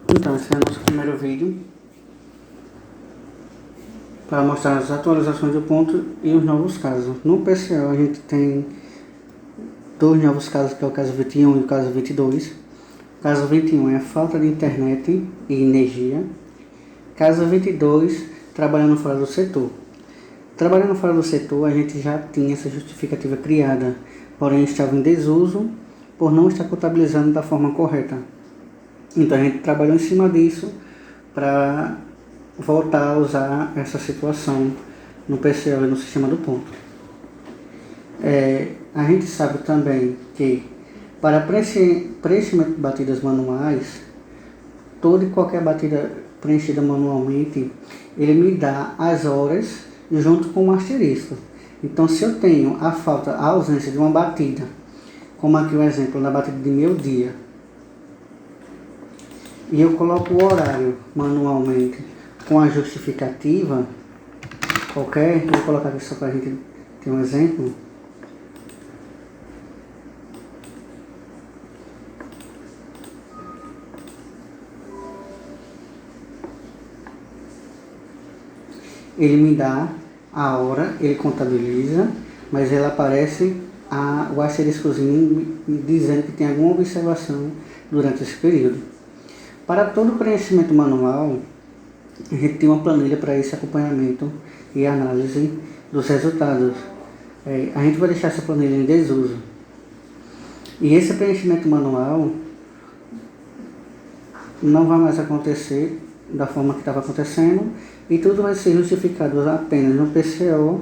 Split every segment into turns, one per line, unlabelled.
Então, esse é o nosso primeiro vídeo para mostrar as atualizações do ponto e os novos casos. No PCO a gente tem dois novos casos, que é o caso 21 e o caso 22. O caso 21 é a falta de internet e energia. Caso 22, trabalhando fora do setor. Trabalhando fora do setor, a gente já tinha essa justificativa criada, porém estava em desuso por não estar contabilizando da forma correta. Então a gente trabalhou em cima disso para voltar a usar essa situação no PCO e no sistema do ponto. A gente sabe também que para preenchimento de batidas manuais, toda e qualquer batida preenchida manualmente, ele me dá as horas junto com o asterisco. Então, se eu tenho a ausência de uma batida, como aqui o exemplo da batida de meio-dia, e eu coloco o horário manualmente com a justificativa, ok? Vou colocar aqui só para a gente ter um exemplo. Ele me dá a hora, ele contabiliza, mas ele aparece o asteriscozinho dizendo que tem alguma observação durante esse período. Para todo preenchimento manual, a gente tem uma planilha para esse acompanhamento e análise dos resultados. A gente vai deixar essa planilha em desuso. E esse preenchimento manual não vai mais acontecer da forma que estava acontecendo, e tudo vai ser justificado apenas no PCO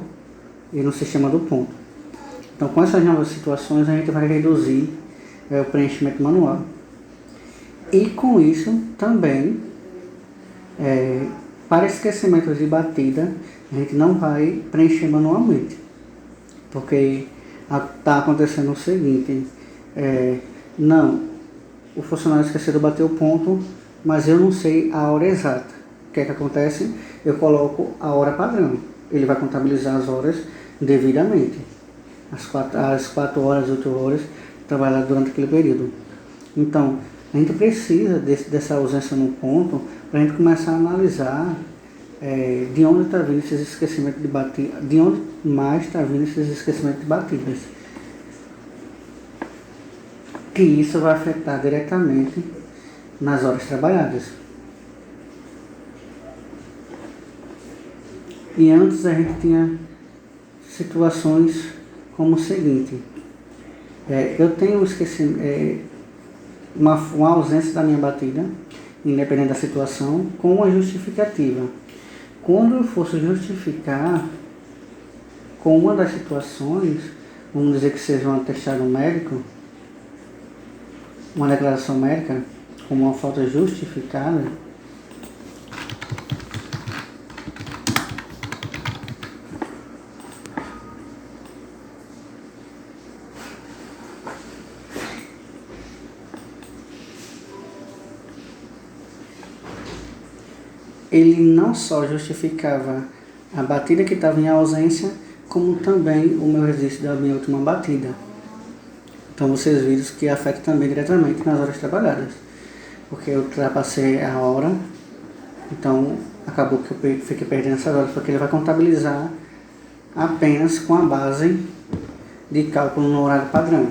e no sistema do ponto. Então, com essas novas situações, a gente vai reduzir o preenchimento manual. E com isso, também, para esquecimentos de batida, a gente não vai preencher manualmente. Porque está acontecendo o seguinte, o funcionário esqueceu de bater o ponto, mas eu não sei a hora exata. O que é que acontece? Eu coloco a hora padrão. Ele vai contabilizar as horas devidamente. As 4 horas, 8 horas trabalhadas durante aquele período. Então, a gente precisa dessa ausência no ponto para a gente começar a analisar de onde está vindo esses esquecimentos de batida, de onde mais está vindo esses esquecimentos de batidas. Que isso vai afetar diretamente nas horas trabalhadas. E antes a gente tinha situações como o seguinte, eu tenho uma ausência da minha batida, independente da situação, com uma justificativa. Quando eu fosse justificar com uma das situações, vamos dizer que seja um atestado médico, uma declaração médica, como uma falta justificada, ele não só justificava a batida que estava em ausência, como também o meu registro da minha última batida. Então vocês viram que afeta também diretamente nas horas trabalhadas, porque eu ultrapassei a hora, então acabou que eu fiquei perdendo essas horas, porque ele vai contabilizar apenas com a base de cálculo no horário padrão.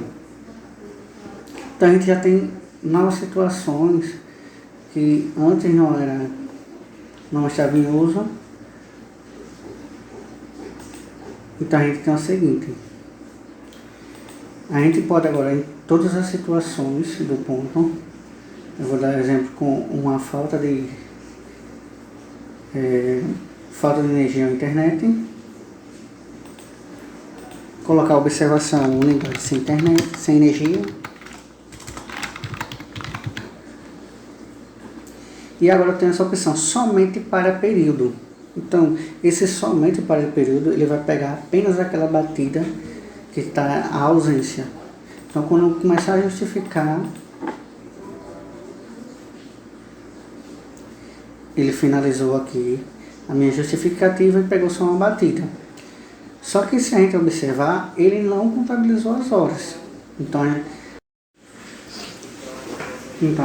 Então a gente já tem novas situações que antes não estava em uso. Então a gente tem o seguinte, a gente pode agora, em todas as situações do ponto, eu vou dar exemplo com uma falta de energia na internet, colocar observação unidade sem internet, sem energia. E agora eu tenho essa opção somente para período. Então, esse somente para período, ele vai pegar apenas aquela batida que está a ausência. Então, quando eu começar a justificar, ele finalizou aqui a minha justificativa e pegou só uma batida. Só que se a gente observar, ele não contabilizou as horas. Então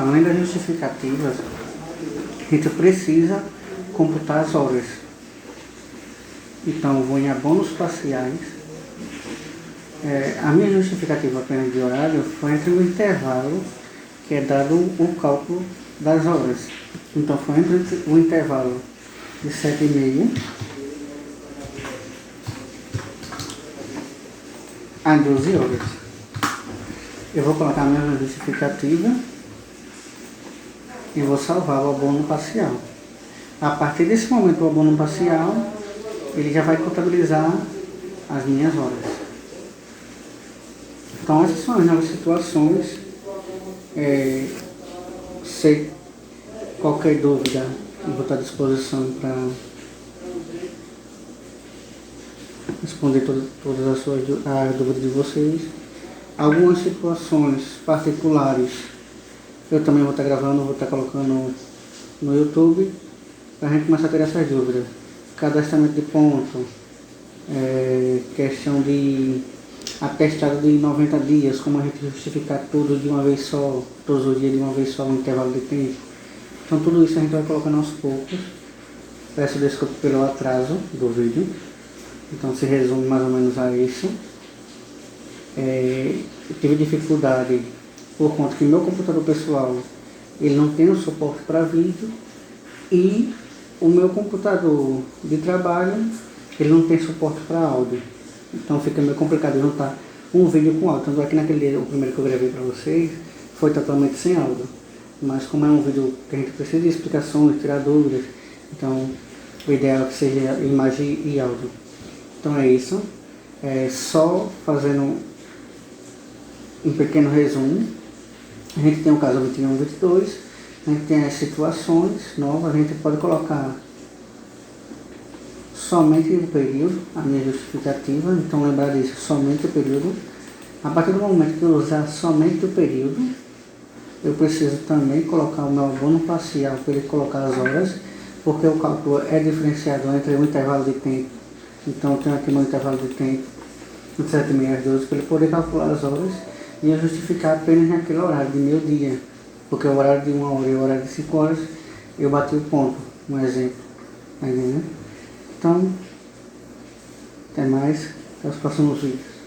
além das justificativas, a gente precisa computar as horas. Então, vou em abonos parciais. A minha justificativa apenas de horário foi entre o intervalo que é dado o cálculo das horas. Então, foi entre o intervalo de 7,5 a 12 horas. Eu vou colocar a minha justificativa e vou salvar o abono parcial. A partir desse momento, o abono parcial, ele já vai contabilizar as minhas horas. Então, essas são as novas situações. Se qualquer dúvida, eu vou estar à disposição para responder todas as dúvidas de vocês. Algumas situações particulares eu também vou estar gravando, vou estar colocando no YouTube para a gente começar a ter essas dúvidas. Cadastramento de ponto, questão de atestado de 90 dias, como a gente justificar tudo de uma vez só, todos os dias de uma vez só, um intervalo de tempo. Então tudo isso a gente vai colocando aos poucos. Peço desculpa pelo atraso do vídeo. Então se resume mais ou menos a isso. Eu tive dificuldade por conta que meu computador pessoal ele não tem um suporte para vídeo e o meu computador de trabalho ele não tem suporte para áudio. Então fica meio complicado juntar um vídeo com áudio. Tanto é que naquele dia, o primeiro que eu gravei para vocês, foi totalmente sem áudio. Mas como é um vídeo que a gente precisa de explicações, tirar dúvidas, então o ideal é que seja imagem e áudio. Então é isso. Só fazendo um pequeno resumo. A gente tem o caso 21 e 22, a gente tem as situações novas, a gente pode colocar somente o período, a minha justificativa, então lembrar disso, somente o período. A partir do momento que eu usar somente o período, eu preciso também colocar o meu abono parcial para ele colocar as horas, porque o cálculo é diferenciado entre o intervalo de tempo. Então eu tenho aqui meu intervalo de tempo de 7,5 às 12 para ele poder calcular as horas e eu justificar apenas naquele horário de meio dia, porque o horário de 1 hora e o horário de 5 horas eu bati o ponto, um exemplo. Tá entendendo? Então, até mais, até os próximos vídeos.